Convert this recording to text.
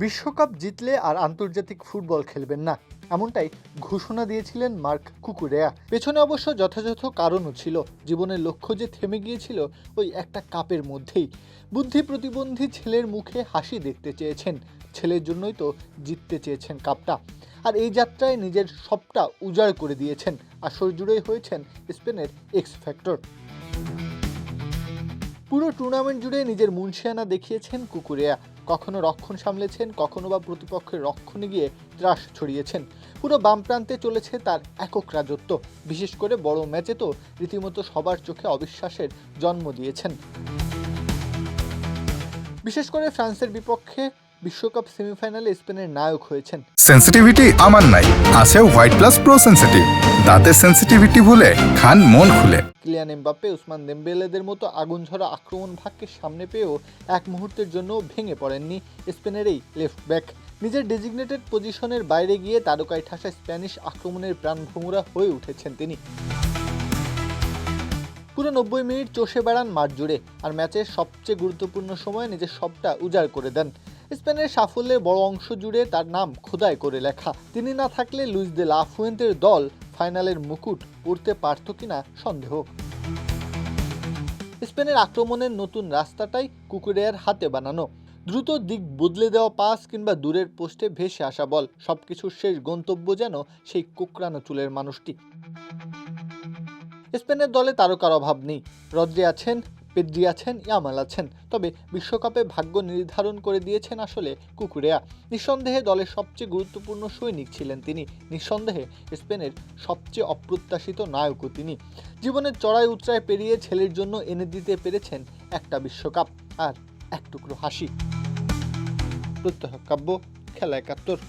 বিশ্বকাপ জিতলে আর আন্তর্জাতিক ফুটবল খেলবেন না, এমনটাই ঘোষণা দিয়েছিলেন মার্ক কুকুরেয়া। পেছনে অবশ্য যথাযথ কারণও ছিল। জীবনের লক্ষ্য যে থেমে গিয়েছিল ওই একটা কাপের মধ্যেই। বুদ্ধি প্রতিবন্ধী ছেলের মুখে হাসি দেখতে চেয়েছেন, ছেলের জন্যই তো জিততে চেয়েছেন কাপটা। আর এই যাত্রায় নিজের সবটা উজাড় করে দিয়েছেন। আসর জুড়েই হয়েছেন স্পেনের এক্স ফ্যাক্টর। পুরো টুর্নামেন্ট জুড়ে নিজের মুনশিয়ানা দেখিয়েছেন কুকুরেয়া। কখনো রক্ষণ সামলেছেন, কখনো বা প্রতিপক্ষের রক্ষণে গিয়ে ত্রাস ছড়িয়েছেন। পুরো বাম প্রান্তে চলেছে তার একক রাজত্ব। বিশেষ করে বড় ম্যাচে তো রীতিমতো সবার চোখে অবিশ্বাসের জন্ম দিয়েছেন। বিশেষ করে ফ্রান্সের বিপক্ষে বিশ্বকাপ সেমিফাইনালে স্পেনের নায়ক হয়েছেন। সেন্সিটিভিটি আমার নাই, আছে হোয়াইট প্লাস প্রো সেন্সিটিভ। দাঁতের সেন্সিটিভিটি ভুলে খান মন খুলে। কিলিয়ান এমবাপ্পে, ওসমান দেমবেলেদের মতো আগুনঝরা আক্রমণ ভাগকে সামনে পেয়েও এক মুহূর্তের জন্য ভেঙে পড়েননি স্পেনের এই লেফট ব্যাক। নিজের ডেজিগনেটেড পজিশনের বাইরে গিয়ে তারকায় ঠাসা স্প্যানিশ আক্রমণের প্রাণভোমরা হয়ে উঠেছেন তিনি। পুরো 90 মিনিট চষে বেড়ান মাঠ জুড়ে, আর ম্যাচের সবচেয়ে গুরুত্বপূর্ণ সময়ে নিজের সবটা উজাড় করে দেন। স্পেনের সাফল্যের বড় অংশ জুড়ে তার নাম খোদাই করে লেখা। তিনি না থাকলে লুইস দে লা ফুয়েন্তের দল ফাইনালের মুকুট পড়তে পারত কিনা সন্দেহ। স্পেনের আক্রমণের নতুন রাস্তাটাই কুকুরেয়ার হাতে বানানো। দ্রুত দিক বদলে দেওয়া পাস কিংবা দূরের পোস্টে ভেসে আসা বল, সবকিছুর শেষ গন্তব্য যেন সেই কোকড়ানো চুলের মানুষটি। স্পেনের দলে তারকার অভাব নেই। রদ্রি আছেন, পেদ্রি আছেন, ইয়ামাল আছেন। তবে বিশ্বকাপে ভাগ্য নির্ধারণ করে দিয়েছেন আসলে কুকুরেয়া। নিঃসন্দেহে দলের সবচেয়ে গুরুত্বপূর্ণ সৈনিক ছিলেন তিনি। নিঃসন্দেহে স্পেনের সবচেয়ে অপ্রত্যাশিত নায়কও তিনি। জীবনের চড়াই উতরাই পেরিয়ে ছেলের জন্য এনে দিতে পেরেছেন একটা বিশ্বকাপ আর এক টুকরো হাসি। প্রত্যহ কাব্য, খেলা ৭১।